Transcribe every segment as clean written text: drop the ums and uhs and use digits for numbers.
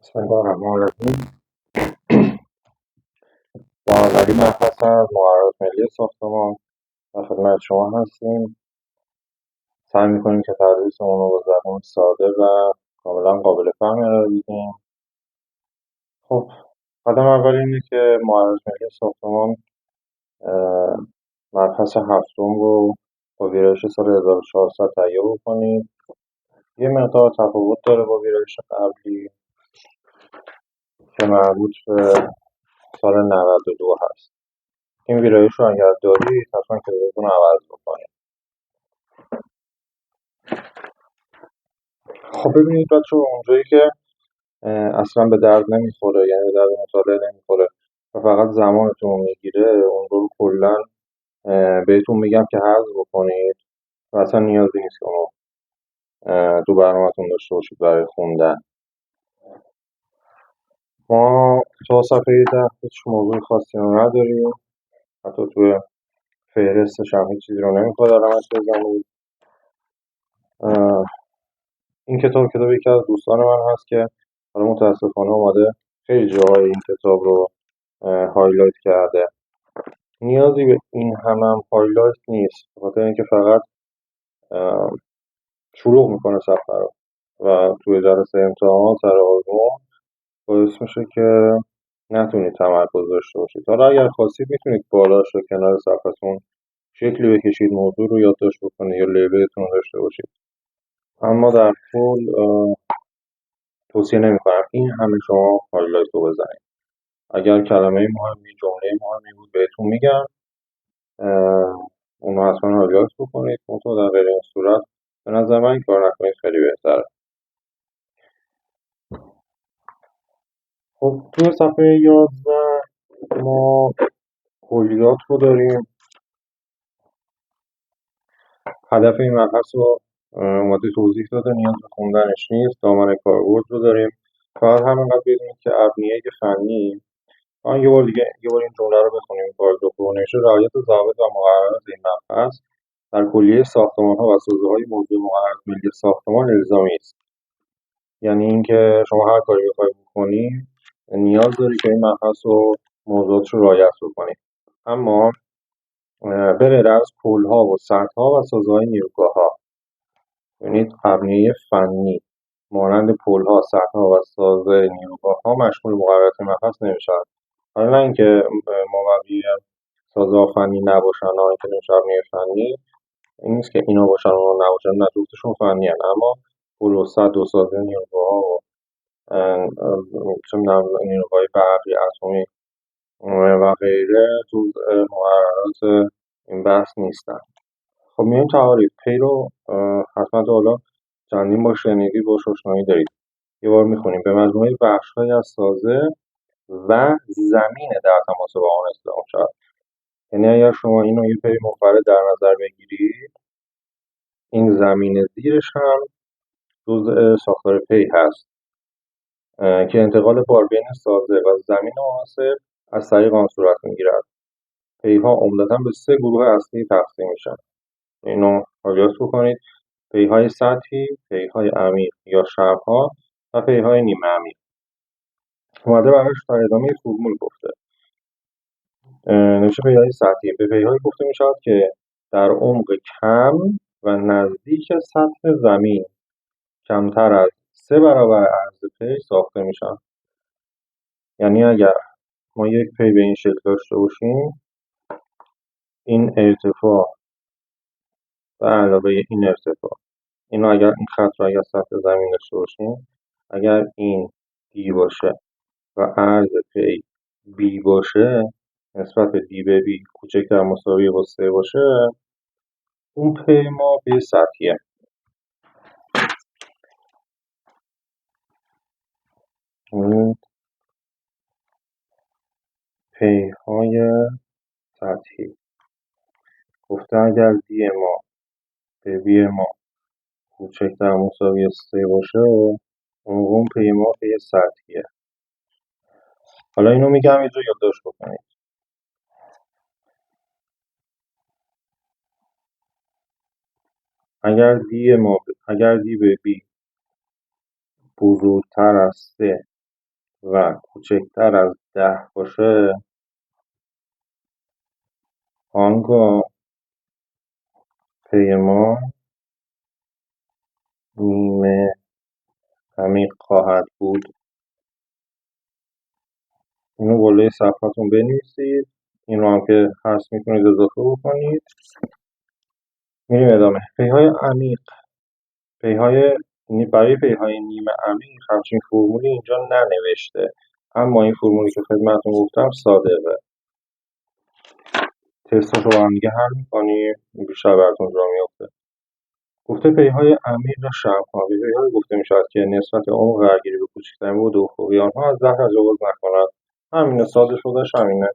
بسم الله الرحمن الرحیم. با اولی مبحث از مقررات ملی ساختمان در خدمت شما هستیم. سعی میکنیم که تدریسمون رو با زبان ساده و کاملا قابل فهم ارائه بدیم. خب، قدم اول اینه که مقررات ملی ساختمان مبحث هفتم رو با ویرایش سال 1400 تهیه بکنید. یه مقدار تفاوت داره با ویرایش قبلی که مربوط به سال 92 هست. این ویرایش رو اگر دارید حتما کتابتون رو عوض بکنید. خب ببینید بچه، اونجایی که اصلا به درد نمیخوره، یعنی به درد مطالعه نمیخوره و فقط زمانتون میگیره، اون رو کلا بهتون میگم که حذف بکنید و اصلا نیازی نیست که اونو تو برنامه‌تون داشته باشید برای خوندن. ما تا صفحه 10 هیچ موضوع خاصی رو نداریم، حتی توی فهرستش هم هیچ چیزی رو نمیخواد علامت بزنید. این کتاب یکی از دوستان من هست که حالا متاسفانه اومده خیلی جاهای این کتاب رو هایلایت کرده. نیازی به این هم هایلایت نیست، بخاطر اینکه فقط شلوغ میکنه صفحه رو و توی جلسه امتحان سر آزمون باعث میشه که نتونید تمرکز داشته باشید. حالا اگر خواستید میتونید بالاش و کنار صفحتون شکلی بکشید، موضوع رو یادداشت بکنید یا لیبلتون رو داشته باشید، اما در کل توصیه نمیکنم این همه شما هایلایت رو بزنید. اگر کلمه مهمی، جمله مهمی بود بهتون میگم، اونو حتما هایلایت بکنید. منتها در غیر این صورت به نظر من این کار نکنید، خیلی بهتره. خب توی صفحه 11 ما کلیات رو داریم. هدف این مبحث رو اومده توضیح داده، نیاز به خوندنش نیست. دامنه کاربرد رو داریم، فقط همینقدر بدونید که ابنیه فنی، یه بار این جمله رو بخونیم. پاراگراف نوشته رعایت ضوابط و مقررات این مبحث در کلیه ساختمان‌ها و سازه‌های موضوع مقررات ملی ساختمان الزامی است. یعنی اینکه شما هر کاری بخواید بکنید نیاز داری که این مبحث و موضوعات رو رعایت بکنید. اما به غیر از پل‌ها و سدها و سازه‌های نیروگاه‌ها، یعنی ابنیه فنی مانند پل‌ها، سدها و سازه نیروگاه‌ها مشمول مقررات مبحث نمی‌شوند. حالا نه اینکه موقعی سازه فنی نباشن، نه اینکه نمیشه ابنیه فنی، این نیست که اینا باشن اونا نباشن، نه جفتشون فنی هن. اما پل و سد و سازه نیروگاه‌ها و چه می‌دونم نیروگاه‌های برقی، اتمی و غیره تو مقررات این بحث نیستن. خب میایم تعاریف. پی رو حتما تا حالا چندین بار شنیدید، باش آشنایی دارید. یه بار میخونیم: به مجموعه بخش‌های از سازه و زمین در تماس با آن استفاده شود. یعنی اگر شما اینو یه پی منفرد در نظر بگیرید، این زمین زیرش هم جزء ساختار پی هست که انتقال بار بین سازه و زمین مناسب از طریق آن صورت میگیرد. پیها عمدتاً به 3 گروه اصلی تقسیم میشن. اینو یاد بکنید: پیهای سطحی، پیهای عمیق یا شبها و پیهای نیمه عمیق. اومده براش در ادامه فرمول گفته. نوشته پیهای سطحی: به پیهایی گفته میشود که در عمق کم و نزدیک سطح زمین کمتر از 3 برابر عرض پی ساخته میشن. یعنی اگر ما یک پی به این شکل داشته باشیم، این ارتفاع و علاوه این ارتفاع، اینو اگر این خط رو اگر سطح زمین داشته باشیم، اگر این دی باشه و عرض پی بی باشه، نسبت دی به بی کوچکتر مساوی با 3 باشه، اون پی ما پی سطحیه. پی های سطحی گفته اگر دی ما به بی ما کوچکتر مساوی 3 باشه، اون پی ما پی سطحیه. حالا اینو میگم یه جا یادداشت بکنید. اگر دی به بی بزرگتر از 3 و کوچکتر از 10 باشه آنگاه پیمان نیمه عمیق خواهد بود. اینو بالای صفحتون بنویسید. این رو هم که هست میتونید اضافه بکنید. میریم ادامه. پیهای عمیق. برای پیهای نیمه عمیق همچین فرمولی اینجا ننوشته، اما این فرمولی که خدمتتون گفتم صادقه. تستاشو با هم دیگه حل میکنیم، بیشتر براتون جا میفته. گفته پیهای عمیق شب‌ها به پیهای گفته میشود که نسبت عمق درگیری به کوچکترین بود افقی آنها از 10 تجاوز نکند. همینه، ساده شدهش همینه.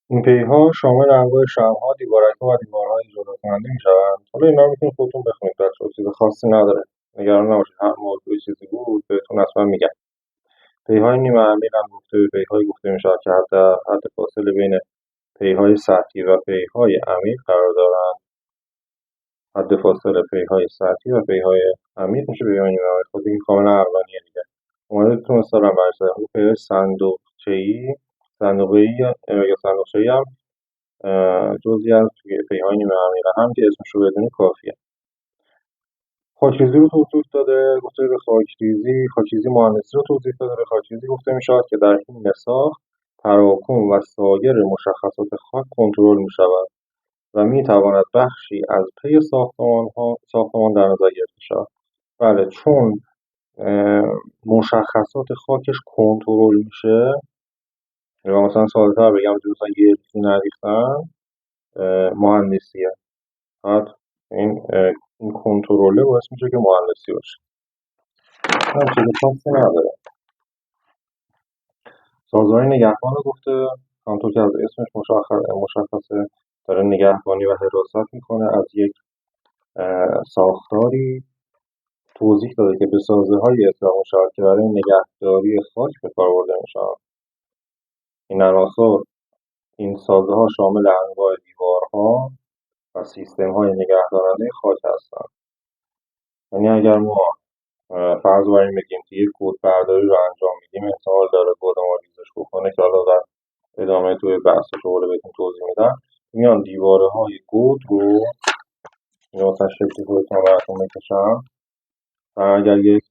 این پیها شامل انواع شمعها، دیوارک‌ها و دیوارهای جدا کننده میشوند. حالا اینا رو میتونید خودتون بخونید بچه‌ها، چیز خاصی نداره، نگران نباشید. هر موضوعی چیزی بود بهتون حتما میگم. پیهای نیمه عمیق هم گفته به پیهایی گفته میشود که حد فاصله بین پیهای سطحی و پیهای عمیق قرار دارند. حد فاصله پیهای سطحی و پیهای عمیق میشه پیهای نیمه عمیق. خود این کاملا عقلانیه دیگه. اومده تو مثلا برسه پیهای صندوقه‌ای یا صندوقچه‌ای هم جزئی از پیهای نیمه عمیقه هم که اسمش رو بدونی کافیه. خاکریزی رو توضیح داده، گفته به خاکریزی مهندسی رو توضیح داده. به خاکریزی گفته میشود که در حین ساخت تراکم و سایر مشخصات خاک کنترل میشود و میتواند بخشی از پی ساختمان در نظر گرفته شود. بله، چون مشخصات خاکش کنترل میشه، یا مثلا ساده تر بگم مثلا یه چیزی نریختن، مهندسیه. فقط این کنترله باعث میشه که مهندسی باشه. هم چیز خاصی نداره. سازهای نگهبان رو گفته، همونطور که از اسمش مشخصه داره نگهبانی و حراست میکنه از یک ساختاری. توضیح داده که به سازه های اطلاق میشود که برای نگهداری خاک به کار برده میشود. این سازه ها شامل انواع دیوارها و سیستم های نگهدارنده خاک هستند. یعنی اگر ما فرض بر این بگیم که یک کود برداری رو انجام میدیم، احتمال داره کد ما ریزش بکنه که حالا در ادامه توی بحث شغل بهتون توضیح میدم. میان دیواره های کود رو مثلا شکلی خودتون براتون بکشم و اگر یک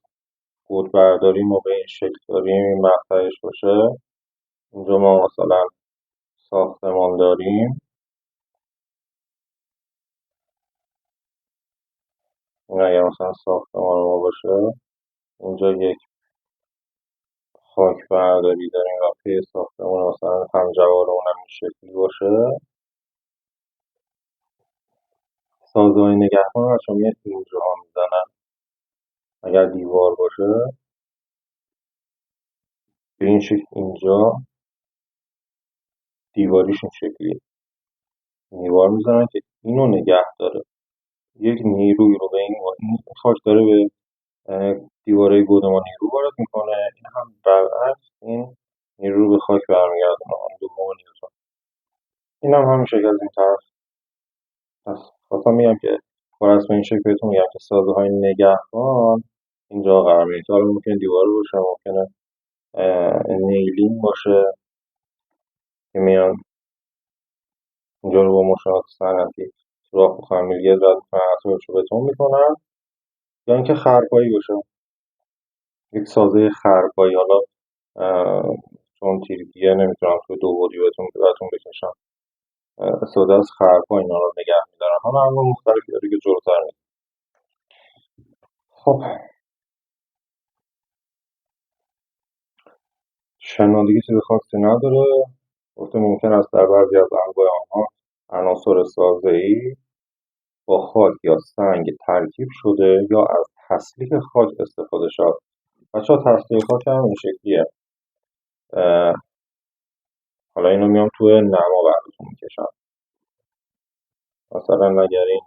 کود برداری ما به این شکل داریم، این مقطعش باشه. اینجا ما مثلا ساختمان داریم، این اگر مثلا ساختمان ما باشه، اینجا یک خاک برداری داریم و پی ساختمان مثلا همجوار اونم این شکلی باشه. سازهای نگهبان رو چون میاد اینجا ها میزنن. اگر دیوار باشه به این شکل، اینجا دیواریش این شکلیه، دیوار میزنن که اینو نگه داره. یک نیروی رو به این خاک داره به دیواره گودمان نیرو وارد میکنه، این هم برعکس این نیرو رو به خاک برمیگردونه، اون دوم نیوتن. این هم همین شکل از این طرف. پس خواستم میگم که بر اساس این شکل بهتون میگم که سازه های نگهبان اینجا قرار میگیره. حالا ممکنه دیوار باشه، ممکنه نیلین باشه که میان اینجا رو با مشابهت صنعتی سوراخ میکنن، میلگه زد میکنن، اطرافش رو بتون میکنن. یا اینکه خرپایی باشه، یک سازه خرپایی. حالا چون تیرگیه نمیتونم تو دو بودی بهتون بکشم، استفاده از خرپا اینا رو نگه میدارن. حالا انواع مختلفی داره که جلوتر میگم. خب شنودگی چیز خاصی نداره. گفته ممکن است در بعضی از انواع آنها عناصر سازه‌ای با خاک یا سنگ ترکیب شده یا از تسلیح خاک استفاده شود. بچه‌ها تسلیح خاک هم این شکلیه. حالا اینو میام توی نما براتون میکشم. مثلا اگر این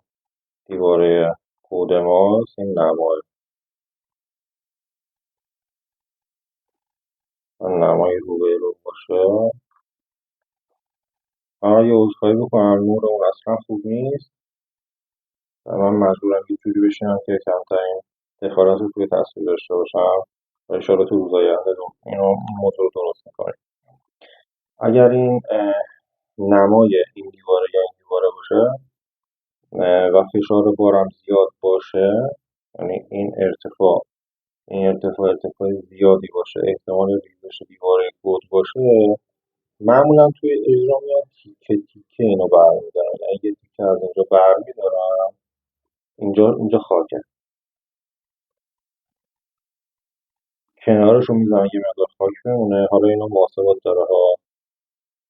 دیواره کود ماست، این نمای نمای رو به رو باشه. یه عذرخواهی بکنم، نور اون اصلا خوب نیست. و من مجبورم یه جوری بشینم که کمترین دخالت رو توی تصویر داشته باشم و انشالله تو روزهای آینده اینو موضوع رو درست میکنیم. اگر این نمای این دیواره یا این دیواره باشه و فشار بارم زیاد باشه، یعنی این ارتفاع زیادی باشه، احتمال ریزش دیواره گود باشه، معمولا توی اجرا میاد تیکه تیکه اینو برمیدارن، یعنی یه تیکه از اینجا برمیدارن، اینجا خاکه، کنارش رو میزنن یه مقدار خاک بمونه. حالا اینو محاسبات داره ها،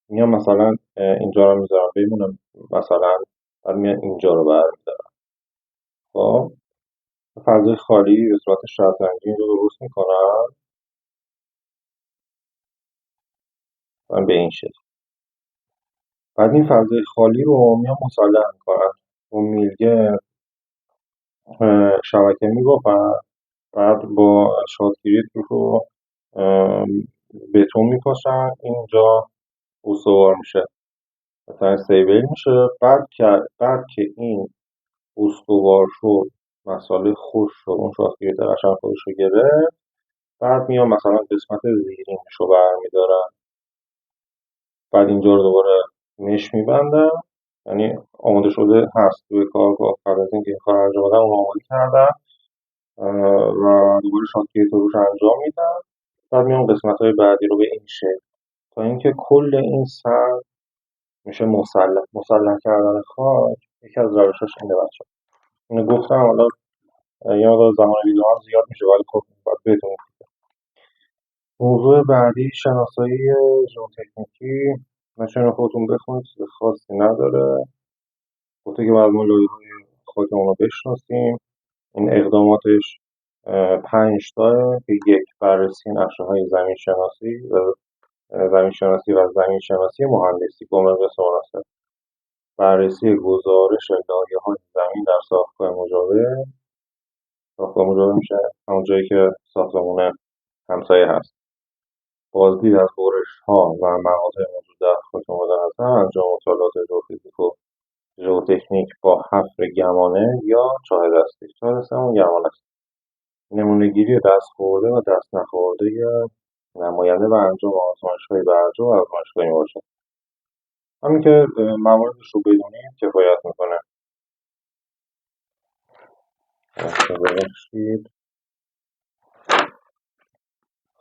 میان مثلا اینجا رو میذارن بمونه، مثلا بعد میان اینجا رو برمیدارن. خب فضای خالی به صورت شطرنجی رو درست میکنن و به این شکل. بعد این فضای خالی رو میان مسلح میکنن و میلگه شبکه میبافن، بعد با شاتگیری رو بتون میپاشن، اینجا استوار میشه، مثلا استیبل میشه. بعد که این استوار شد، مسئله خوش شد، اون شاتگیری قشنگ خودش رو گرفت، بعد میان مثلا قسمت زیرینش رو برمیدارن، بعد اینجا رو دوباره مش میبندن، یعنی آماده شده هست توی کارگاه، قبل از اینکه این کار انجام بدن اون آماده کردن و دوباره شاتگیری رو روش انجام میدن. بعد میان قسمت های بعدی رو به این شکل، تا اینکه کل این سر میشه مسلح کردن خاک. یکی از روشاش اینه بچه، اینو گفتم، حالا یه مقدار زمان ویدیو هم زیاد میشه ولی خب باید بهتون. موضوع بعدی شناسایی ژئوتکنیکی، نشون خودتون بخونید، چیز خاصی نداره، گفته که باید ما لایه‌های خودمون رو بشناسیم. این اقداماتش 5 تا که 1. بررسی نقشه‌های زمین شناسی و زمین شناسی مهندسی با مقیاس مناسب، بررسی گزارش لایه‌های زمین در ساختمان مجاور میشه همون جایی که ساختمون همسایه هست، بازدید از برش‌ها و مقاطع موجود در خاک مورد نظر، انجام مطالعات ژئوفیزیک و ژئوتکنیک با حفر گمانه یا چاه دستی. چاه دستی همون گمانه است. نمونه‌گیری دست خورده و دست نخورده نماینده و انجام آزمایش‌های برجا و آزمایشگاهی باشد. همین که مواردش رو بدونید کفایت میکنه. ببخشید.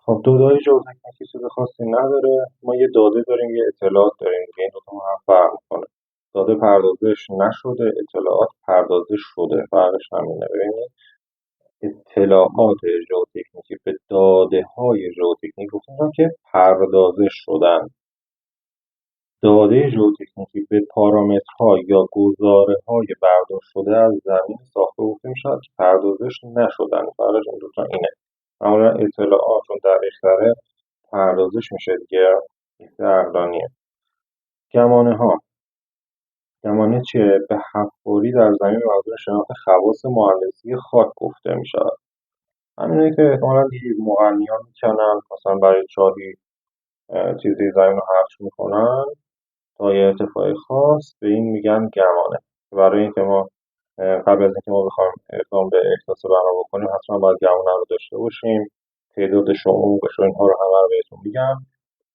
خب داده‌های ژئوتکنیکی چیز خاصی نداره. ما یه داده داریم، یه اطلاعات داریم دیگه، این دوتا هم فرق میکنه. داده پردازش نشده، اطلاعات پردازش شده، فرقش همینه. ببینید اطلاعات ژئوتکنیکی به داده‌های ژئوتکنیکی گفتن که پردازش شدن. داده ژئوتکنیکی به پارامترها یا گزاره‌های برداشت شده از زمین ساخته گفته میشود که پردازش نشدن. فرقش این دوتا اینه. معمولا اطلاعات چون دقیق‌تره پردازش میشه دیگه، عقلانیه. گمانه چیه؟ به حفاری در زمین منظور شناخت خواص مهندسی خاک گفته میشود. همینه که احتمالا دیدید مغنیان میکنن مثلا برای چاهی چیزی زمین رو حفر میکنن تا یه ارتفاع خاص، به این میگن گمانه. برای اینکه ما قبل از اینکه ما بخوایم اقدام به احداث بنا بکنیم حتما باید گمانه رو داشته باشیم، تعدادش و عمقش و اینها رو همه رو بهتون میگم.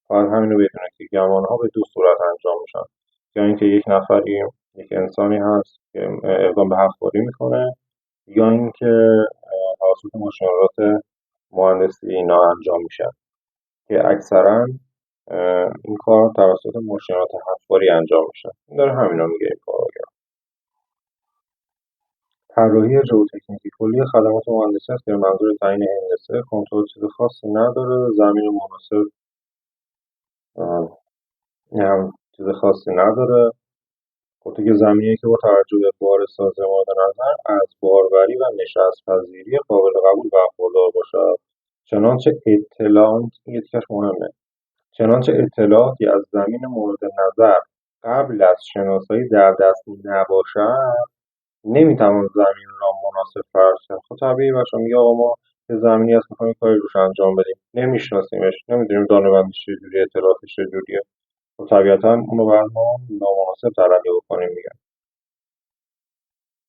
باید همینو بدونید که گمانه ها به 2 صورت انجام میشن، یا اینکه یک انسانی هست که اقدام به حفاری میکنه، یا اینکه توسط ماشینالات مهندسی اینا انجام میشه که اکثرا این کار توسط ماشینالات حفاری انجام میشه. این داره همینا میگه این کارو. طراحی ژئوتکنیکی کلی خدمات مهندسی است که به منظور تعیین هندسه کنترل چیز خاصی نداره. زمین مناسب این هم چیز خاصی نداره. گفته که زمینی که با توجه به بارساز مورد نظر از باروری و نشست‌پذیری قابل قبول برخوردار باشد، این یکیش مهمه، چنانچه اطلاعاتی از زمین مورد نظر قبل از شناسایی در دست نباشد، نمیتوان زمین را مناسب فرض کرد. خب طبیعی بچه میگه آقا ما یه زمینی هست میخوایم کاری روش انجام بدیم، نمیشناسیمش، نمیدونیم دانه بندیش چجوریه، اطلاعاتش چجوریه، خب طبیعتا اونو باید ما نامناسب تلقی بکنیم. میگن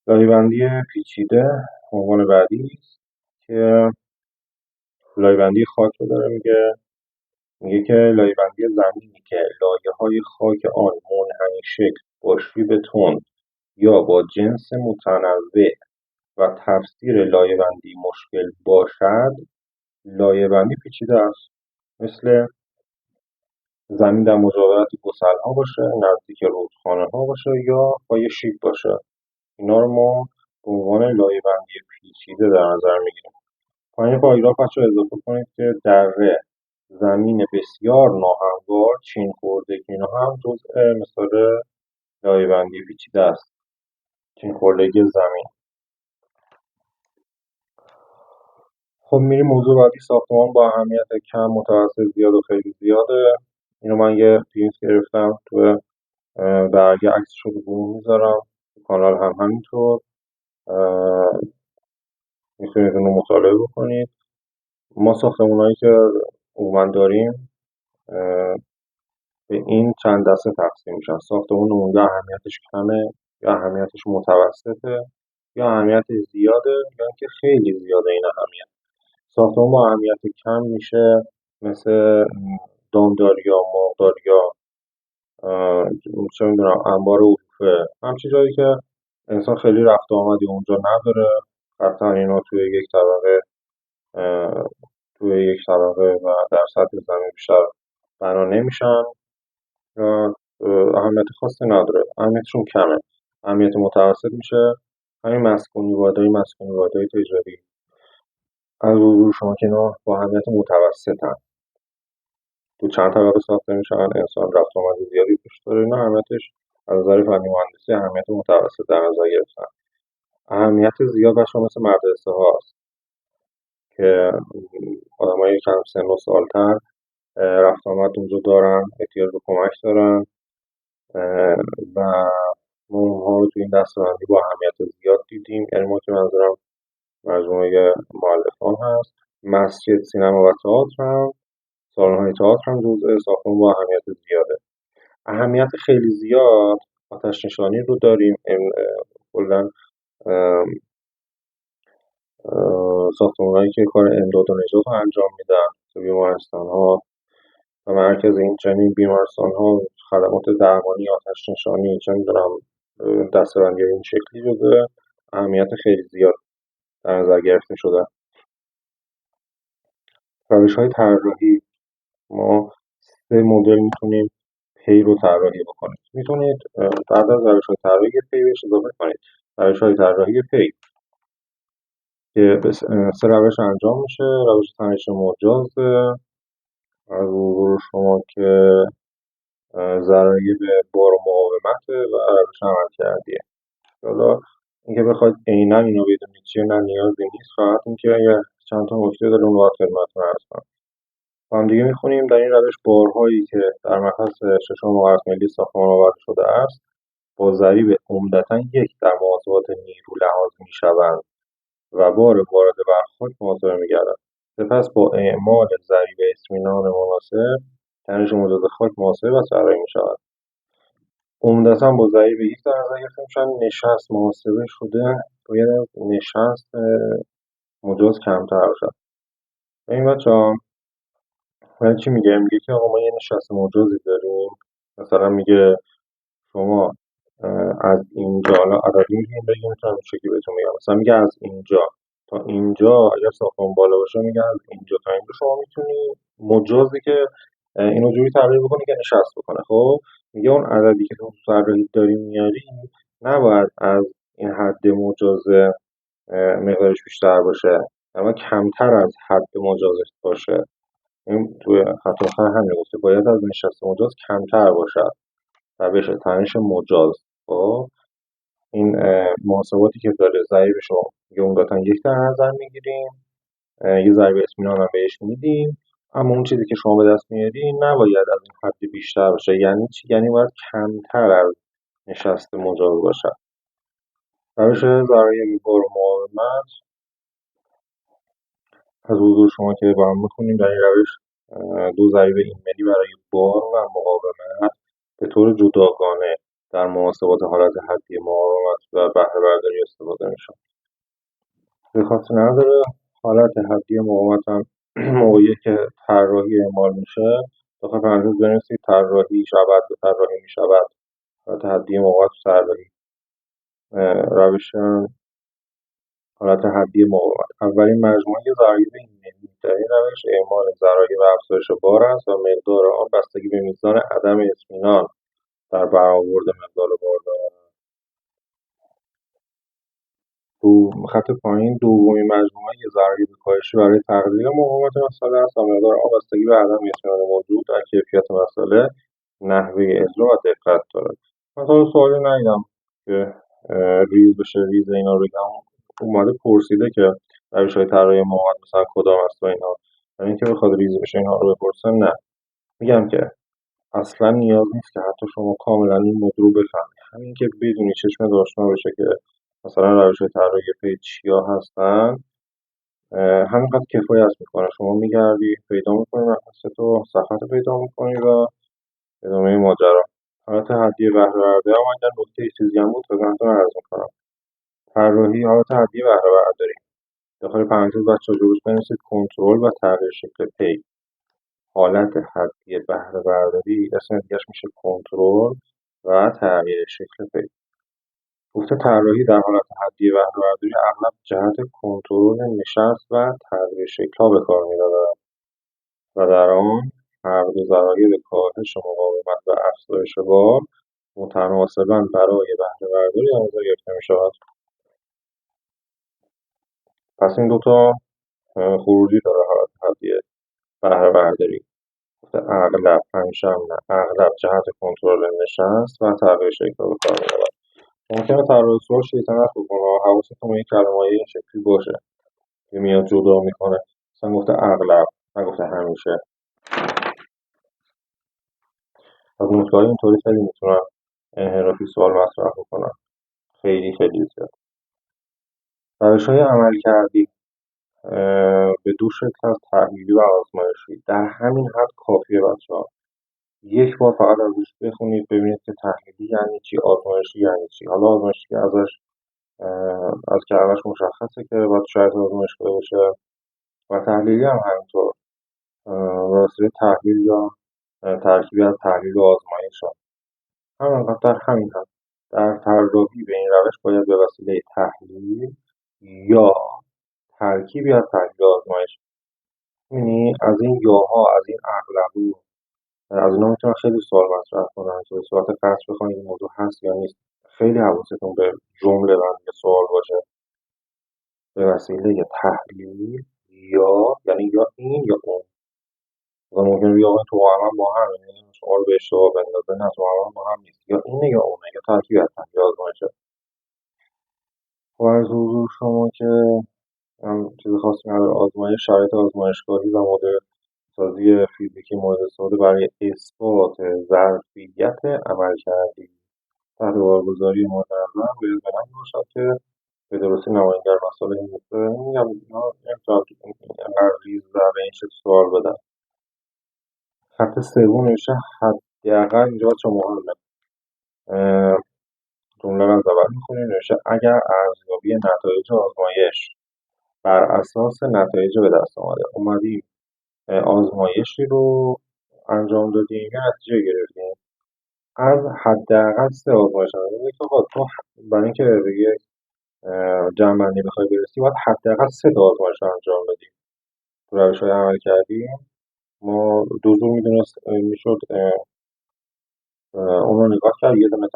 لایه‌بندی پیچیده عنوان بعدی است که لایه‌بندی خاک رو داره میگه که لایه‌بندی زمینی که لایه‌های خاک آن منحنی شکل با شیب تند یا با جنس متنوع و تفسیر لایه‌بندی مشکل باشد لایه‌بندی پیچیده است. مثل زمین در مجاورت گسل‌ها باشه، نزدیک رودخانه‌ها باشه یا پای شیب باشه. اینا رو ما به عنوان لایه‌بندی پیچیده در نظر میگیریم. پایین پاراگراف بچه‌ها اضافه کنید که دره، زمین بسیار ناهموار، چین خوردگی اینا هم جزء مثال لایه‌بندی پیچیده است. چین خوردگی زمین. خب میریم موضوع بعدی، ساختمان با اهمیت کم، متوسط، زیاد و خیلی زیاده. اینو من یه پرینت گرفتم تو برگه، عکسش رو تو گروه میذارم، کانال هم همینطور، میتونید اونو مطالعه بکنید. ما ساختمانهایی که عموما داریم به این چند دسته تقسیم میشن. ساختمون یا اهمیتش کمه یا اهمیتش متوسطه یا اهمیتش زیاده یا اینکه خیلی زیاده این اهمیت. ساختمون با اهمیت کم میشه مثل دامداریا، مرغداریا، چه میدونم انبار علوفه، همچین جایی که انسان خیلی رفت و آمدی اونجا نداره. قطعا اینا توی یک طبقه و در سطح زمین بیشتر بنا نمیشن و اهمیت خاصی نداره، اهمیتشون کمه. اهمیت متوسط میشه همین مسکونی وادهای تجاری از حضور شما که اینا با اهمیت متوسطن، تو چند طبقه ساخته میشن، انسان رفت و آمد زیادی توش داره، اینا اهمیتش از نظر فنی مهندسی اهمیت متوسط در نظر گرفتن. اهمیت زیاد بچه‌ها مثل مدرسه هاست که آدمای کم سن و سالتر رفت آمد اونجا دارن، احتیاج به کمک دارن و ما اونها رو تو این دسته‌بندی با اهمیت زیاد دیدیم. یعنی ما که منظورم مجموعه مؤلفان هست. مسجد، سینما و تئاتر هم، سالن‌های تئاتر هم جزء ساختمان با اهمیت زیاده. اهمیت خیلی زیاد آتش نشانی رو داریم. کلا ساختمان‌هایی که کار امداد و نجات رو انجام میدن، تو بیمارستان‌ها و مرکز این چنین بیمارستان‌ها، خدمات درمانی، آتش نشانی، چه می‌دونم دسته‌بندی این شکلی جزء اهمیت خیلی زیاد در نظر گرفته شده. روش‌های طراحی، ما 3 مدل میتونیم پی رو طراحی بکنید. میتونید بعد از روش‌های طراحی یه پی بهش اضافه کنید. روش‌های طراحی پی که به 3 روش انجام میشه. روش تنش مجازه از حضور شما که ضرایب بار و مقاومته و روش عملکردیه. حالا اینکه بخواید عینا اینو بدونید چیه نه نیازی نیست، فقط اینکه اگر چند تا نکته داره اون باید خدمتتون عرض کنم. با هم دیگه می‌خونیم. در این روش بارهایی که در مبحث ششم مقررات ملی ساختمان آورده شده است با ضریب عمدتا 1 در محاسبات نیرو لحاظ می‌شوند و بار وارد بر خاک محاسبه می‌گردد. سپس با اعمال ضریب اطمینان مناسب تنش مجاز خاک محاسبه و طراحی می‌شود. عمدتا با ضریب 1 در نظر گرفته میشن. نشست محاسبه شده باید از نشست مجاز کمتر باشد. این بچه‌ها چی میگه؟ میگه که آقا ما یه نشست مجازی داریم، مثلا میگه شما از اینجا، حالا عددی میتونیم بگیم، میتونم این شکلی بهتون میگم، مثلا میگه از اینجا تا اینجا اگر ساختمان بالا باشه، میگه از اینجا تا اینجا شما میتونی مجازی که اینو جوری طراحی بکنی که نشست بکنه. خب میگه اون عددی که تو طراحی داری میاری نباید از این حد مجاز مقدارش بیشتر باشه، اما کمتر از حد مجازش باشه. این توی خط آخر همین گفته باید از نشست مجاز کمتر باشد و بشه تنش مجاز. خب این محاسباتی که داره ضریبش رو عمدتا 1 در نظر میگیریم، یه ضریب اطمینان هم بهش میدیم، اما اون چیزی که شما به دست میاری نباید از این حد بیشتر باشه. یعنی چی؟ یعنی باید کمتر از نشست مجاز باشه. روش ضرایب بار و مقاومت از حضور شما که با هم میخونیم. در این روش 2 ضریب ایمنی برای بار و مقاومت به طور جداگانه در محاسبات حالت حدی مقاومت و بهره برداری استفاده میشه. به خاطر نداره حالت حدی مقاومت هم موقعی که طراحی اعمال میشه داخل پرانتز بنویسید طراحی شود به طراحی میشود. حالت حدی مقاومت طراحی روش حالت حدی مقاومت اولین مجموعه ضرایب در این روش اعمال ضرایب افزایش بار است و مقدار آن بستگی به میزان عدم اطمینان در برآورد مقدار بار دارد. خط پایین دومین مجموعه ضرایب کاهشی برای تقلیل مقاومت مسئله است و مقدار آن بستگی به عدم اطمینان موجود در کیفیت مسئله، نحوه اجرا و دقت دارد. من تا سوالی ندیدم که ریز بشه ریز اینا رو بگم. اومده پرسیده که روش‌های طراحی مقاومت مثلا کدام است و اینا، یعنی اینکه بخواد ریز بشه اینها رو بپرسن نه. میگم که اصلا نیاز نیست که حتی شما کاملا این موضوع رو بفهمید، همین که بدونی چشم آشنا بشه که مثلا روش‌های طراحی پیج چیا هستن همینقدر کفایت میکنه. شما میگردی پیدا میکنی مبحث تو صفحه پیدا میکنی و ادامه ماجرا. حالت حدی بهره برداری اما اگر نکته چیزی هم بود خدمتتون عرض میکنم. طراحی حالت حدی بهره برداری داخل پرانتز بچه‌ها جلوش بنویسید کنترل و تغییر شکل پی. حالت حدی بهره برداری اسم دیگه‌اش میشه کنترل و تغییر شکل پی. گفته طراحی در حالت حدی بهره برداری اغلب جهت کنترل نشست و تغییر شکل‌ها به کار می‌رود و در آن هر دو ضرایب کاهش مقاومت و افزایش بار متناسباً برای بهره برداری در نظر گرفته می‌شود. پس این دوتا خروجی داره حالت حدی بهره برداری. گفته اغلب، همیشه هم نه، اغلب جهت کنترل نشست و تغییر شکل به کار می‌رود. ممکنه طراح سوال شیطنت بکنه، حواستون به این کلمه‌های این شکلی باشه که میاد جدا میکنه. مثلا گفته اغلب، نگفته همیشه. از نکته‌های اینطوری خیلی میتونن انحرافی سوال مطرح بکنن، خیلی خیلی زیاد. روش‌های عملکردی به دو شکل از تحلیلی و آزمایشی. در همین حد کافیه بچه‌ها. یک بار فقط ازش بخونید ببینید که تحلیلی یعنی چی، آزمایشی یعنی چی. حالا آزمایشی که ازش از کلمش مشخصه که باید شاید آزمایشگاه باشه و تحلیلی هم همینطور. واسه تحلیل یا ترکیبی از تحلیل و آزمایش هم. همینقدر در همین حد. در طراحی به این روش باید به وسیله تحلیل یا ترکیبی از تحلیل و آزمایش. می‌بینی از این یاها، از این اغلبی، از اینا میتونن خیلی سوال مطرح کنن که به صورت قطع بخواین این موضوع هست یا نیست. خیلی حواستون به جمله بندی سوال باشه. به وسیله تحلیل یا یعنی یا این یا اون. و ممکنه بگه آقا تو هم با هم، یعنی شما رو به اشتباه بندازه. نه، تو هم با هم نیست، یا اینه یا اونه، یا ترکیب از تحلیل آزمایشه. و از حضور شما که هم چیز خاصی نداره. آزمایش شرایط آزمایشگاهی و مدل سازی فیزیکی مورد استفاده برای اثبات ظرفیت عملکردی تحت بارگذاری مورد نظر باید بلند باشد که به درستی نماینگر مسائل این نکته. میگم اینا نمیتونم اینقدر ریز و به این شکل سوال بدن. خط سوم نوشته حداقل اینجا بچه مهمه. جمله رو از اول میخونیم. نوشته اگر ارزیابی نتایج آزمایش بر اساس نتایج به دست اومدیم آزمایشی رو انجام دادیم یا نتیجه گرفتیم از حداقل 3 آزمایش انجام بدیم. آقا تو برای اینکه به یه جمع‌بندی بخوای برسی باید حداقل 3 تا آزمایش رو انجام بدیم. تو روش‌های عمل کردیم ما دو جور میشد اون رو نگاه کرد. یه دونه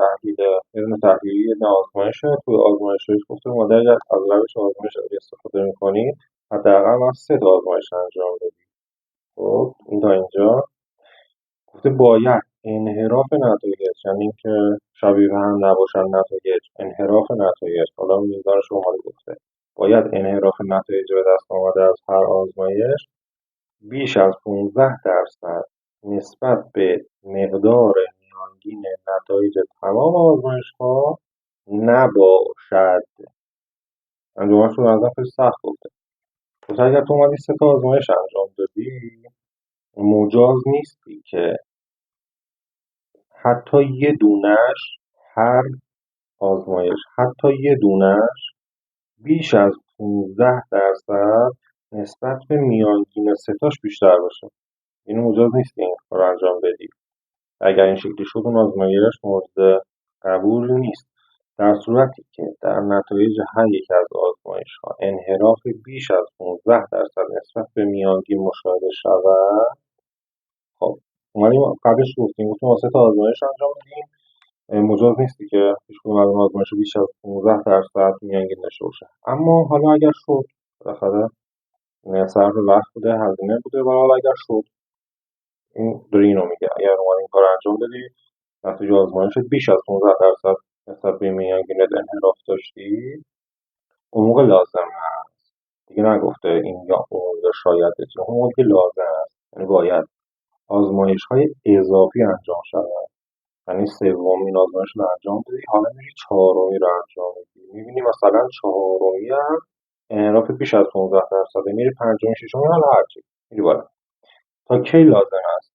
تحلیلی یه دونه آزمایشه. توی آزمایشش گفته اومده اگر از روش آزمایش استفاده می‌کنی حداقل باید 3 تا آزمایش انجام بدی. خب این تا اینجا گفته باید انحراف نتایج، یعنی اینکه شبیه به هم نباشن نتایج، انحراف نتایج، حالا میزانش رو اومده گفته باید انحراف نتایج به دست آمده از هر آزمایش بیش از 15% نسبت به مقدار میانگین نتایج تمام آزمایش‌ها نباشد. انجامش رو نظر خیلی سخت گفته. گفته اگر تو اومدی 3 تا آزمایش انجام دادی مجاز نیستی که حتی یه دونش هر آزمایش حتی یه دونش بیش از 15% نسبت به میانگین ستاش بیشتر باشه. اینو مجاز نیست که این کار رو انجام بدی. اگر این شکلی شد اون آزمایش مورد قبول نیست. در صورتی که در نتایج هر یک از آزمایش‌ها انحراف بیش از 15% نسبت به میانگین مشاهده شود، خب اومدیم قبلش گفتیم واسه تا آزمایش انجام بدیم مجاز نیستی که هیچ کدوم از اون آزمایش بیش از 15% میانگین داشته باشه. اما حالا اگر شد، بالاخره صرف وقت بوده، هزینه بوده، و حالا اگر شد، این داره اینو میگه اگر اومدی این کار رو انجام بدی نتیجه آزمایشت بیش از 15% نسبت به میانگینت انحراف داشتی، اون موقع لازم هست. دیگه نگفته این یا اون یا شاید بشه، اون موقع که لازم هست، یعنی باید آزمایش‌های اضافی انجام شود. یعنی سومین آزمایش رو انجام بدی، حالا میری چهارمی رو انجام میدی، میبینی مثلا چهارمی هم انحراف بیش از 15%، میری پنجمی ششمی، حالا هرچی میری بالا. تا کی لازم است؟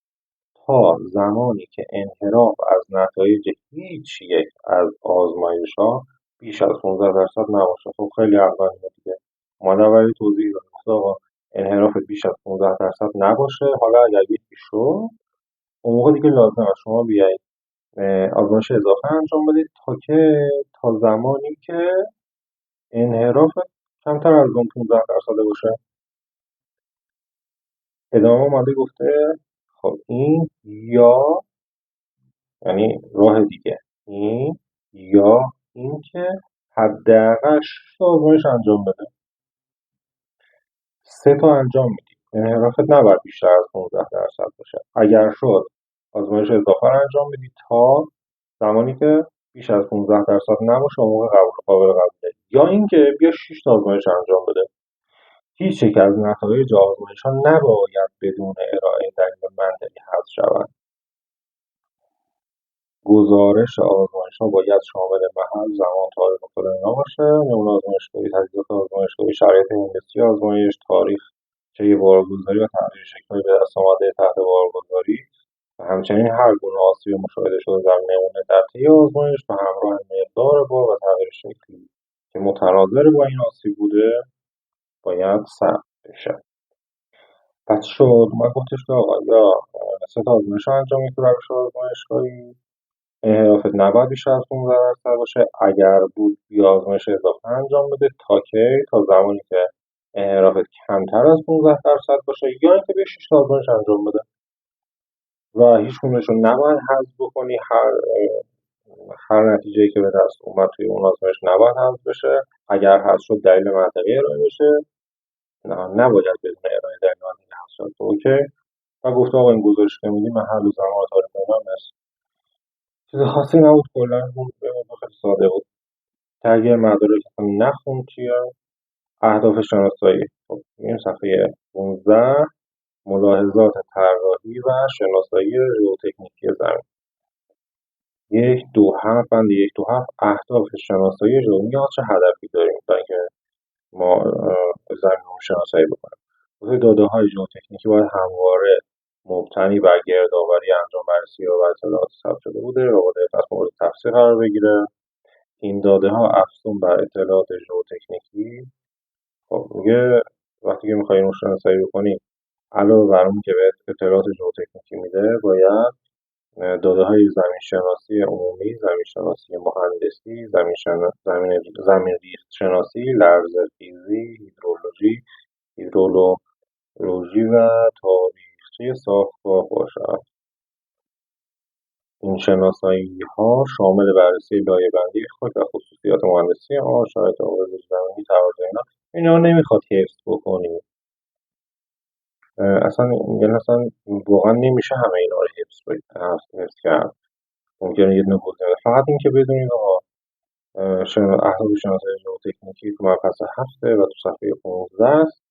تا زمانی که انحراف از نتایج هیچ یک از آزمایش‌ها بیش از 15% نباشه. خب خیلی اولیه دیگه، اومده ولی توضیح داده گفته آقا انحراف بیش از 15% نباشه. حالا اگر یکی شد اون موقع دیگه لازم است شما بیایید آزمایش اضافه انجام بدید تا زمانی که انحراف کمتر از اون 15% باشه. ادامه اومده گفته خب این یا یعنی راه دیگه، این یا اینکه حداقل 6 تا آزمایش انجام بده. 3 تا انجام میدی، انحرافت نباید بیشتر از 15% باشه. اگر شد آزمایش اضافه رو انجام بدی تا زمانی که بیش از 15% نباشه، اون موقع قابل قبوله. یا اینکه بیا 6 تا آزمایش انجام بده. هیچ یک از نتایج آزمایش‌ها نباید بدون ارائه دلیل منطقی حذف شود. گزارش آزمایش‌ها باید شامل محل، زمان، تاریخ و فلان اینا باشه. نمونه آزمایشگاهی، تجهیزات آزمایشگاهی، شرایط هندسی آزمایش، تاریخچه بارگذاری و تغییر شکل‌های به دست آمده تحت بارگذاری و همچنین هر گونه آسیب مشاهده شده در نمونه در طی آزمایش به همراه مقدار بار و تغییر شکلی که متناظر با این آسیب بوده باید ثبت بشه. پس شد اومد گفتش که آقا یا 3 تا آزمایش رو انجام بدید تو روش آزمایشگاهی، انحرافت نباید بیشتر از 15% باشه. اگر بود بیا آزمایش اضافه انجام بده. تا کی؟ تا زمانی که انحرافت کمتر از 15% باشه، یا اینکه بیا 6 تا آزمایش انجام بده و هیچ کدومشون نباید حذف بکنی. هر نتیجه‌ای که به دست اومد توی اون آزمایش نباید حذف بشه. اگر حذف شد دلیل منطقی ارائه بشه، نباید بدون ارائه دلیل منطقی حذف شد. اوکی. و گفته آقا این گزارش که میدی محل و زمان و تاریخ اینا مثل چیز خاصی نبود، کلا خیلی ساده بود. تگ مدارک نخون چیه؟ اهداف شناسایی. خب میریم صفحه 15، ملاحظات طراحی و شناسایی ژئوتکنیکی زمین. 1.2.7 بند 1.2.7 اهداف شناسایی ژئوتکنیکی. چه هدفی داریم برای اینکه ما زمین رو شناسایی بکنیم؟ داده های ژئوتکنیکی باید همواره مبتنی بر گردآوری انجام بررسی و اطلاعات ثبت شده بوده و با دقت مورد تفسیر قرار بگیره. این داده ها افزون بر اطلاعات ژئوتکنیکی. خب میگه وقتی که میخوایی رو شناسایی بکنی علاوه بر اون که به اطلاعات ژئوتکنیکی میده، باید داده های زمین شناسی عمومی، زمین شناسی مهندسی، زمین ریخت شناسی، لرزه خیزی، هیدرولوژی و تاریخچه ساختمان باشد. این شناسایی‌ها شامل بررسی لایه‌بندی خاک و خصوصیات مهندسی آن، شرایط آب زیرزمینی، تقاضای اینا نمیخواد حفظ بکنی. اصلا واقعا نمیشه همه اینا رو حفظ کرد. ممکنه یه دونه گزینه فقط این که بدونید آقا اهداف شناسایی ژئوتکنیکی تو مبحث 7 و تو صفحه 15 است.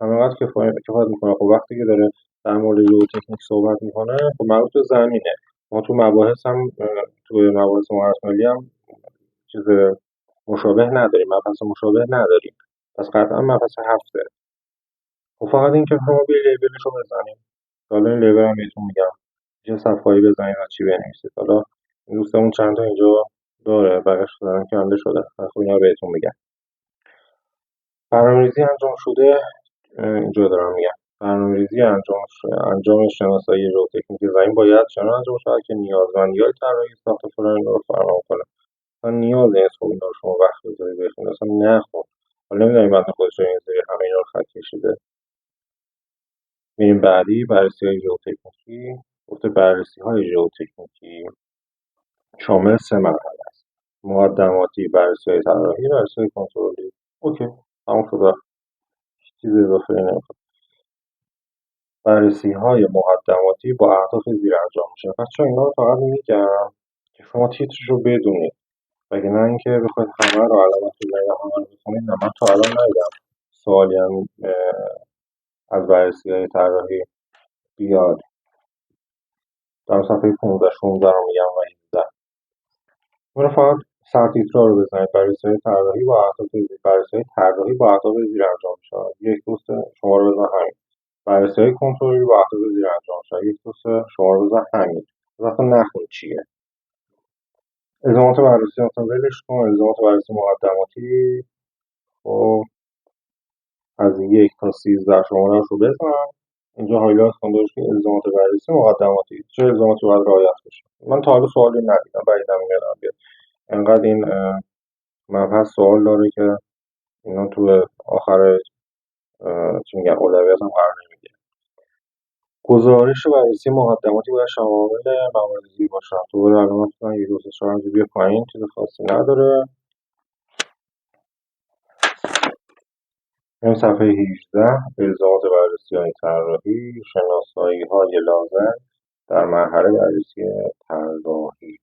همینقدر کفایت میکنه. خب وقتی که داره در مورد ژئوتکنیک صحبت میکنه، خب مربوط به زمینه. ما تو مباحث مهندسی مالی هم چیز مشابه نداریم، مبحث مشابه نداریم. پس قطعا مبحث 7. خب فقط این که شما بیا لیبلش رو بزنیم. حالا این لیبل هم بهتون میگم چه صفحه‌ای بزنید و چی بنویسید. حالا این دوستمون چند تا اینجا داره، بقیش دارن کنده شده. خب اینا رو بهتون میگم. برنامه‌ریزی انجام شده. اینجا دارم میگم برنامه‌ریزی انجام شناسایی ژئوتکنیک زمین باید چنان انجام شود که نیازمندی‌های طراحی ساخت فلان رو فراهم کنه. اصلا نیاز نیست خب اینا رو شما وقت بذاری بخونی، اصلا نخون. حالا نمیدونم متن خودش رو این سری همه اینا رو خط کشیده. میریم بعدی، بررسی‌های ژئوتکنیکی. گفته بررسی‌های ژئوتکنیکی شامل 3 مرحله است: مقدماتی، بررسی‌های طراحی، بررسی‌های کنترلی. اوکی، تموم شد. چیز اضافه نمیخواد. بررسی‌های مقدماتی با اهداف زیر انجام میشه. بچه‌ها اینا رو فقط میگم که شما تیترش رو بدونید، وگرنه اینکه بخواید همه رو علامت بزنید و همه رو بخونید. نه، من تا الان ندیدم سوالی هم از بررسی‌های طراحی بیاد. در صفحه 15 16 رو میگم و 17. اون فقط سرتیترها رو بزنید: بررسی‌های طراحی با اهداف بررسی‌های طراحی با اهداف زیر انجام میشه. یک دوست شما رو بزن همین. بررسی‌های کنترلی با اهداف زیر انجام میشه. یک دوست شما رو بزن همین. اصلا نخون چیه. الزامات بررسی مثلا ولش کن. الزامات بررسی مقدماتی خب از 1 تا 13 شماره‌اش رو بزن. اینجا هایلایت کن داشت که الزامات بررسی مقدماتی چه الزاماتی باید رعایت بشه. من تا حالا سوالی ندیدم، بعیدم میادم بیاد. انقدر این مبحث سوال داره که اینا تو آخر چی میگن اولویت هم قرار نمیگیره. گزارش بررسی مقدماتی باید شامل موارد زیر باشه. تو برای علامت کنم 1 2 3 4 5 بیا پایین، چیز خاصی نداره. این صفحه 18 الزامات بررسی‌های طراحی، شناسایی‌های لازم در مرحله بررسی طراحی.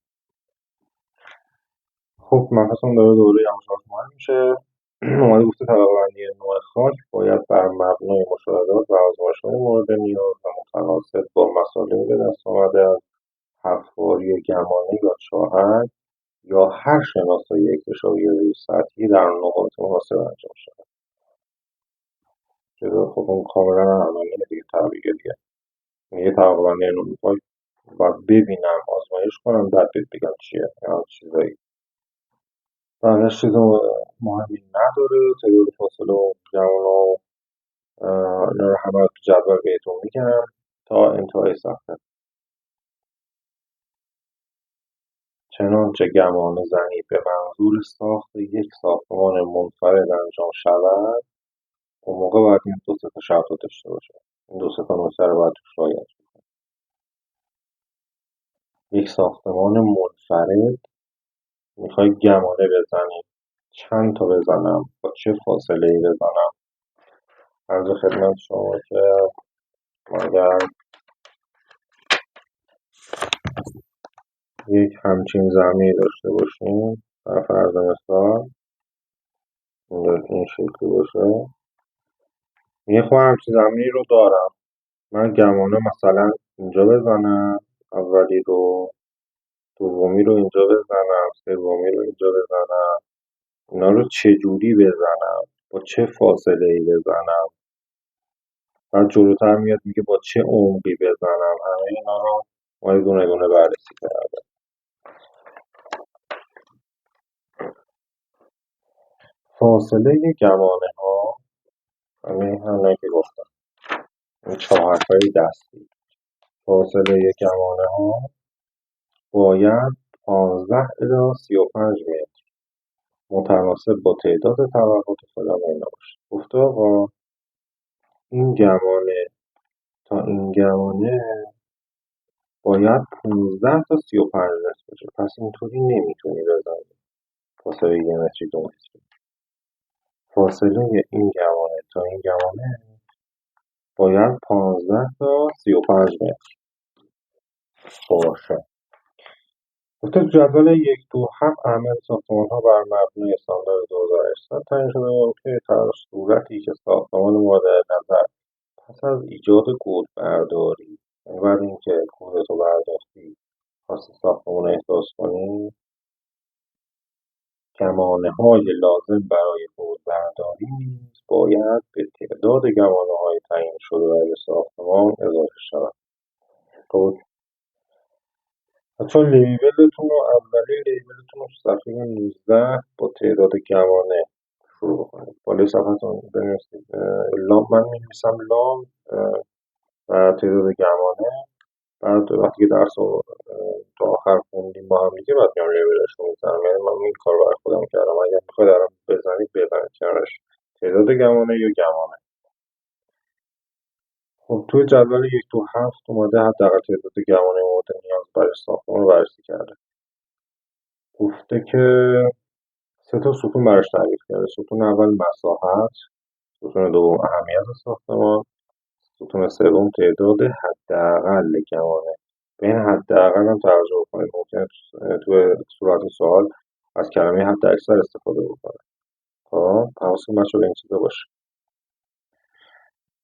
خب مبحثمون داره دوره یواش مهم میشه. اومده گفته طبقه‌بندی نوع خاک باید بر مبنای مشاهدات و آزمایش‌های مورد نیاز و متناسب با مصالح به دست آمده از حفاری گمانه یا چاهک یا هر شناسایی اکتشافی سطحی در نقاط مناسب انجام شود. خب اون کاملا علمانیه دیگه، طبیعیه دیگه. یه طبقه‌بندی نوع خاک باید ببینم، آزمایش کنم، بعد بهت بگم چیه. یا چیزایی بعدش چیز مهمی نداره. تعداد فاصله و جوانه و اینا رو همه تو جدول بهتون میگم تا انتهای صفحه. چنانچه گمان زنی به منظور ساخت یک ساختمان منفرد انجام شود، اون موقع باید این 2 تا شرط رو داشته باشه. این 2 تا نکته رو باید توش رعایت کنید. یک ساختمان منفرد میخوای گمانه بزنی، چند تا بزنم، با چه فاصله‌ای بزنم. عرض خدمت شما که اگر یک همچین زمینی داشته باشیم، بر فرض مثال این شکلی باشه، یه خب همچین زمینی رو دارم، من گمانه مثلا اینجا بزنم، اولی رو، دومی رو اینجا بزنم، سومی رو اینجا بزنم، اینا رو چجوری بزنم، با چه فاصله ای بزنم، بعد جلوتر میاد میگه با چه عمقی بزنم. همه اینا رو ما دونه دونه بررسی کردم. فاصله گمانه ها همه که گفتم، این چهارتای دستی. فاصله گمانه ها باید 15 الی 35 متر متناسب با تعداد طبقات فلان اینا باشه. گفته آقا این گمانه تا این گمانه باید 15 تا 35 متر باشه، پس اینطوری نمیتونی بزنی فاصله 1 متری 2 متری. فاصله این گمانه تا این گمانه باید 15 تا 35 متر باشه. گفته جدول 127 اعمال ساختمان‌ها بر مبنای استاندارد 2800 تعیین شده که در صورتی که ساختمان مورد نظر پس از ایجاد کدبرداری، یعنی بعد اینکه کدتو برداشتی خواستی ساختمان رو احداث کنی، گمانه‌های لازم برای کدبرداری نیز باید به تعداد گمانه‌های تعیین شده برای ساختمان اضافه شود. خب بچه لیبلتون رو اولین لیبلتون رو تو صفحه 19 با تعداد گمانه شروع بکنید. بالای صفحتون بنویسید لام. من می‌نویسم لام و تعداد گمانه. بعد وقتی که درس رو تا آخر خوندیم با هم دیگه، بعد میام لیبلش رو میزنم. یعنی من این کار رو برای خودم کردم. اگر میخواید الان بزنید کنارش تعداد گمانه یا گمانه. خب توی جدول 1 2 7 اومده حداقل تعداد گمانه مورد نیاز برای ساختمان رو بررسی کرده. گفته که سه تا ستون براش تعریف کرده. ستون اول مساحت، ستون دوم اهمیت ساختمان، ستون سوم تعداد حداقل گمانه. به این حداقل هم توجه کنید. ممکنه تو صورت سوال از کلمه حد اکثر استفاده بکنه. خب حواستون بچه‌ها به این چیزا باشه.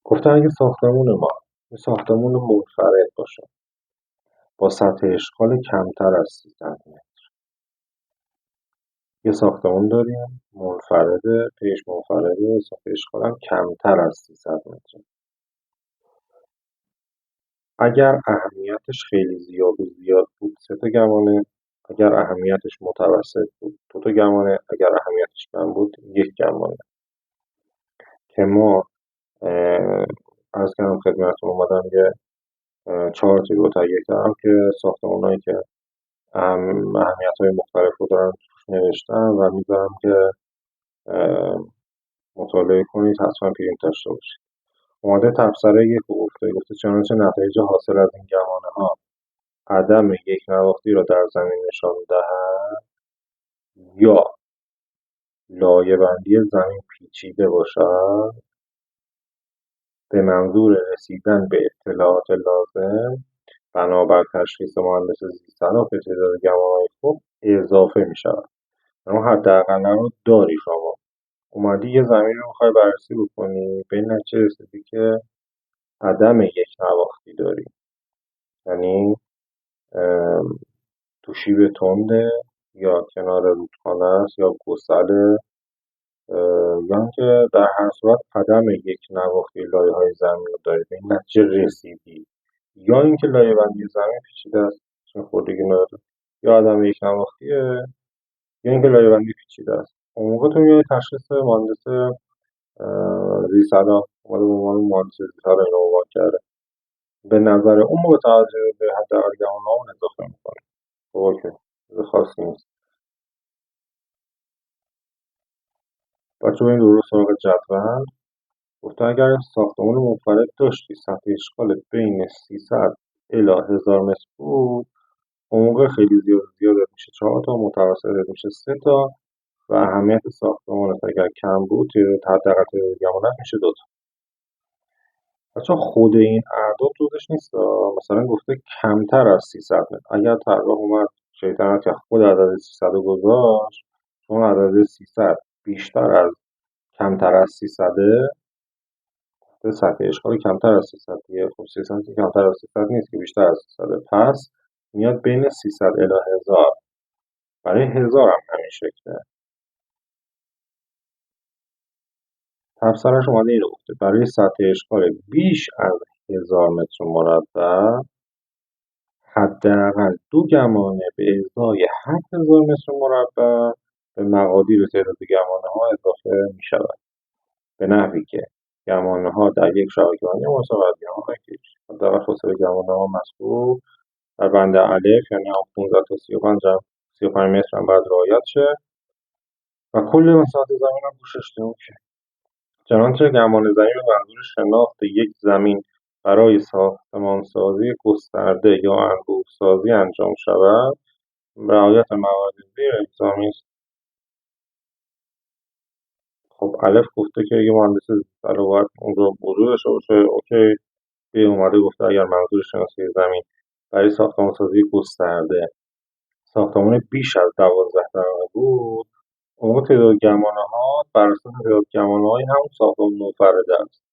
گفته اگه ساختمون ما یه ساختمون منفرد باشه با سطح اشغال کمتر از 300 متر. یه ساختمون داریم منفرده، پیش منفرده، سطح اشغال هم کمتر از 300 متر. اگر اهمیتش خیلی زیاد بود 3 تا گمانه. اگر اهمیتش متوسط بود 2 تا گمانه. اگر اهمیتش کم بود 1 گمانه. که ما عرض کردم خدمتتون، اومدم یه چارتی رو تهیه کردم که ساختمان‌هایی که اهمیت‌های مختلف رو دارن توش نوشتم و میذارم که مطالعه کنید، حتما پرینت داشته باشید. اومده تبصره 1 رو گفته چنانچه نتایج حاصل از این گمانه‌ها عدم یک نواختی را در زمین نشان دهد یا لایه‌بندی زمین پیچیده باشد، به منظور رسیدن به اطلاعات لازم بنابر تشخیص مهندس زیست‌شناس به تعداد گمانه‌های خوب اضافه می‌شود. اما حداقل رو داری شما. اومدی یه زمین رو میخوای بررسی بکنی، به این نتیجه رسیدی که عدم یک نواختی داری. یعنی تو شیب تنده یا کنار رودخانه است یا گسله، یا اینکه در هر صورت عدم یک نواختی لایه‌های زمین رو داری، به این نتیجه رسیدی. یا اینکه لایه بندی زمین پیچیده است، چون خوردگی نداره. یا عدم یک نواختیه یا اینکه لایه بندی پیچیده است. اون موقع تو میای تشخیص مهندس زیست‌شناس اومده به عنوان مهندس زیست‌شناس اینو عنوان کرده. به نظر اون موقع توجه به حداقل گمانه‌ها اون اضافه میکنه. خب اوکی، چیز خاصی نیست. بچه این درست سراغ جدول. گفته اگر ساختمان منفرد داشتی سطح اشغال بین 300 الی 1000 متر بود، اون موقع خیلی زیادت میشه 4 تا، متوسطت میشه 3 تا و اهمیت ساختمانت اگر کم بود حداقل تعداد گمانه‌ات میشه 2 تا. بچه خود این اعداد روزش نیست. مثلا گفته کمتر از 300 متر. اگر طراح اومد شیطنت که خود عدد 300 رو گذاشت، چون عدد 300 بیشتر از کمتر از 300 به سطح اشغال کمتر از 300 دیگه. خب 300 که کمتر از 300 نیست که بیشتر از 300. پس میاد بین 300 الی 1000. برای 1000 هم همین شکله. تفسیرش اومده اینو گفته برای سطح اشغال بیش از 1000 متر مربع حداقل 2 گمانه به ازای 8000 متر مربع به مقادیر تعداد گمانه‌ها اضافه می‌شود، به نحوی که گمانه‌ها در یک شبکه‌بندی مساوی گمانه‌های پیچ حداقل فاصله گمانه‌ها مذکور در بند الف، یعنی 15 تا 35 متر هم باید رعایت شه و کل مساحت زمین هم پوشش ده. اوکی. چنانچه گمان زمین به منظور شناخت یک زمین برای ساختمانسازی گسترده یا انبوه‌سازی انجام شود، رعایت موارد زیر الزامی است. خب الف گفته که یه مهندس زیست‌شناس باید اونجا وجود داشته باشه. اوکی. به اومده گفته اگر منظور شناسی زمین برای ساختمانسازی گسترده ساختمان بیش از 12 طبقه بود، اون موقع تعداد گمانه‌ها بر اساس تعداد گمانه‌های همون ساختمان منفرده است.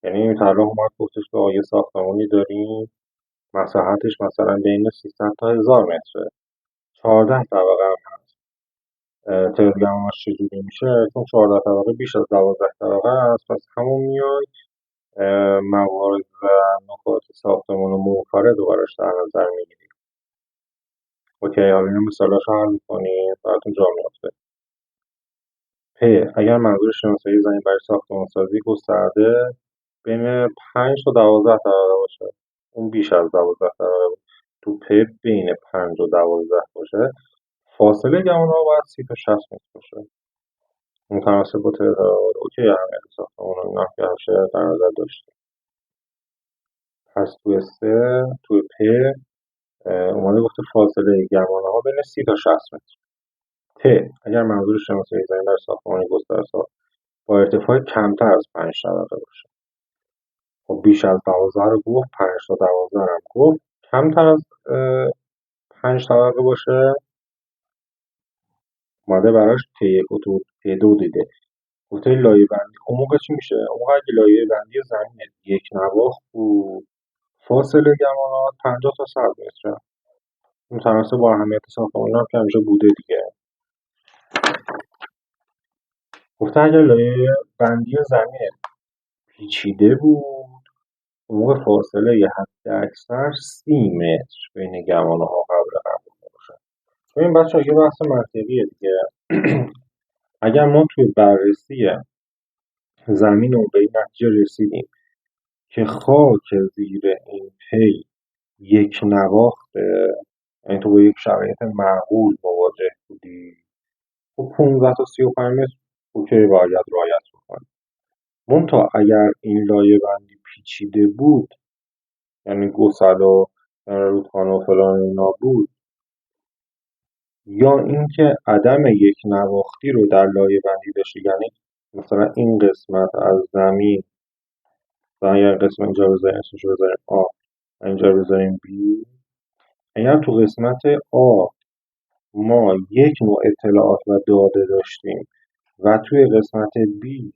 یعنی طراح اومد گفتش که یه ساختمانی داریم مساحتش مثلا بین 300 تا 1000 متره، 14 طبقه هم هست. تعداد گمانه‌اش چجوری میشه؟ چون 14 طبقه بیش از 12 طبقه است، پس همون میاد موارد و نکات ساختمان منفرد رو براش در نظر میگیریم. اوکی، حالا اینو مثالاش رو حل میکنیم براتون جا میافته. پ اگر منظور شناسایی زمین برای ساختمانسازی گسترده بین 5 تا 12 طبقه باشه، اون بیش از 12 طبقه بود. تو پ بین 5 و 12 باشه، فاصله گمانه‌ها باید 30 تا 60 متر باشه. متناسب با تعداد طبقات. اوکی، اهمیت ساختمان رو اینا که همیشه در نظر داشتیم. پس توی پ اومده گفته فاصله گمانه‌ها بین 30 تا 60 متر. ت اگر منظور شناسایی زمین در ساختمانی گسترده با ارتفاع کمتر از 5 طبقه باشه. خب بیش از 12 رو گفت، 5 تا 12 هم گفت. کمتر از 5 طبقه باشه، اومده براش T1 و T2 دیده. گفته لایه بندی اون موقع چی میشه؟ اون موقع اگه لایه بندی زمین یک نواخت بود، فاصله گمانات 50 تا 100 متره. متناسب با اهمیت ساختمان هم که همیشه بوده دیگه. گفته اگر لایه بندی زمین پیچیده بود، اون موقع فاصله حداکثر 30 متر بین گمانه‌ها قابل قبول باشه. ببین بچه‌ها، یه بحث منطقیه دیگه. اگر ما توی بررسی زمین رو به این نتیجه رسیدیم که خاک زیر این پی یک نواخته، یعنی تو با یک شرایط معقول مواجه بودی، خب 15 تا 35 متر اوکی باید رعایت بکنی. منتها اگر این لایه بندی پیچیده بود، یعنی گسل و رودخانه و فلان اینا بود، یا اینکه عدم یک نواختی رو در لایه بندی داشتی، یعنی مثلا این قسمت از زمین، مثلا اگر قسم اینجا بذاریم اسمشو بذاریم آ، اینجا بذاریم بی، اگر تو قسمت آ ما یک نوع اطلاعات و داده داشتیم و توی قسمت بی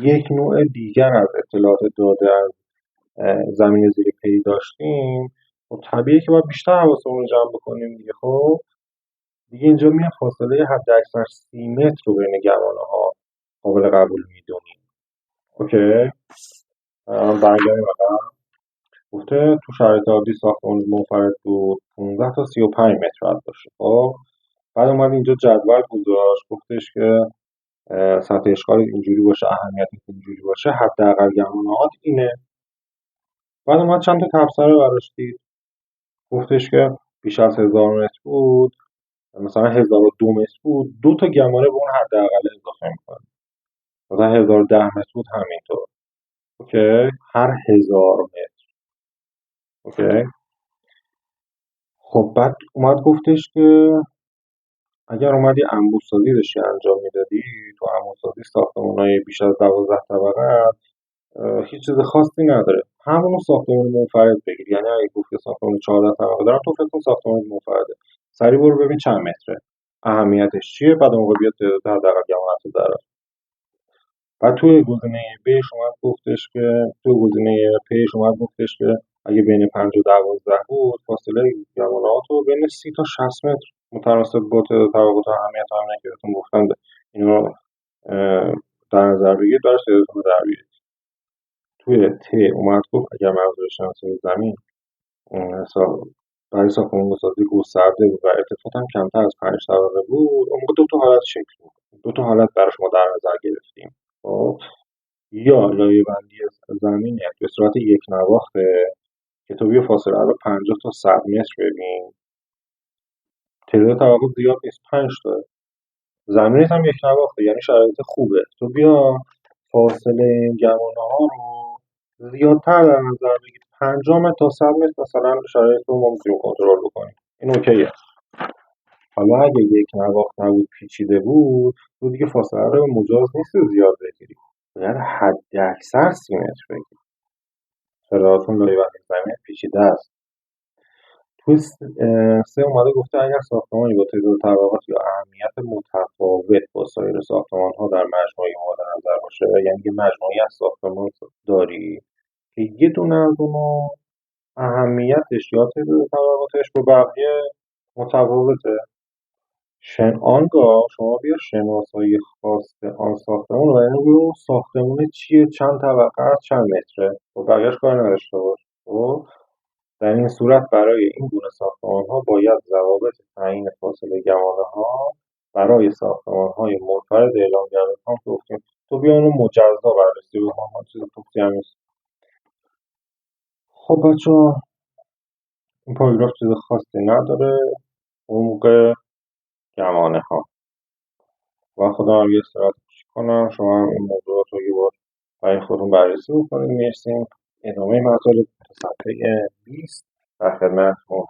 یک نوع دیگر از اطلاعات داده از زمین زیر پی داشتیم، خب طبیعیه که باید بیشتر حواسمون رو جمع بکنیم دیگه. خب دیگه اینجا میاد فاصله حداکثر 30 متر رو بین گمانه ها قابل قبول میدونیم. اوکی، برگردیم عقب. گفته تو شرایط عادی ساختمان منفرد بود 15 تا 35 متر باید باشه. خب بعد اومد اینجا جدول گذاشت، گفتش که سطح اشغال اینجوری باشه، اهمیتش اینجوری باشه، حداقل گمانه‌هات اینه. بعد اومد چند تا تبصره براش دید، گفتش که بیش از 1000 متر بود، مثلا 1002 متر بود، 2 تا گمانه به اون حداقل اضافه میکنه. مثلا 1010 متر بود همینطور. اوکی، هر 1000 متر. اوکی. خب بعد اومد گفتش که اگر اومدی انبوه‌سازی داشتی انجام میدادی، تو انبوه‌سازی ساختمان‌های بیش از 12 طبقه هیچ چیز خاصی نداره، همون ساختمان منفرد بگیر. یعنی اگه گفت که ساختمان 14 طبقه دارم، تو فکر کن ساختمان منفرده، سریع برو ببین چند متره، اهمیتش چیه، بعد اون موقع بیاد تعداد حداقل گمانت رو در. بعد توی گزینه پیش اومد گفتش که اگه بین 5 و 12 بود، فاصله گمانه‌هات رو بین 30 تا 60 متر متناسب با تعداد طبقات و اهمیت همینه که بهتون گفتم اینو در نظر بگیرید، براش تعدادتون رو در بیارید. توی ت اومد گفت اگر منظور شناسایی زمین برای ساختمان‌سازی گسترده بود و ارتفاعات هم کمتر از 5 طبقه بود، اون موقع 2 تا حالت شکل بود. 2 تا حالت برای شما در نظر گرفتیم. خب یا لایه بندی زمین به صورت یک نواخته که تو بیا فاصله رو 50 تا 100 متر ببین، تعداد طبقات زیاد نیست، 5 تا. زمینت هم یک نواخته، یعنی شرایط خوبه. تو بیا فاصله گمانه ها رو زیادتر در نظر بگیر، 50 متر تا 100 متر مثلا، شرایط رو ما میتونیم کنترل بکنیم. این اوکیه. حالا اگه یک نواخت نبود، پیچیده بود، تو دیگه فاصله رو مجاز نیست زیاد بگیری، باید حد اکثر 30 متر بگیری. چرا؟ چون لایه بندی زمین پیچیده است. توی سه اومده گفته اگر ساختمانی با تعداد طبقات یا اهمیت متفاوت با سایر ساختمان‌ها در مجموعه مورد نظر باشه، یعنی یه مجموعی از ساختمان داری که یه دونه از اونها اهمیتش یا تعداد طبقاتش با بقیه متفاوته، آنگاه شما بیا شناسایی خاص آن ساختمان و یعنی بگو ساختمون چیه، چند طبقه است، چند متره، با بقیهش کار نداشته باش. خب در این صورت برای این گونه ساختمان‌ها باید ضوابط تعیین فاصله گمانه‌ها برای ساختمان‌های منفرد اعلام کرده. هم گفتیم تو بیا اونو مجزا بررسی بکن، چیز توصی هم نیست. خب بچه‌ها این پاراگراف چیز خاصی نداره. عمق گمانه‌ها و خودم هم یه استراحت کوچیک کنم، شما هم این موضوعات رو یه بار برای خودتون بررسی بکنید. میرسیم ادامه مطالب صفحه 20 در خدمتتون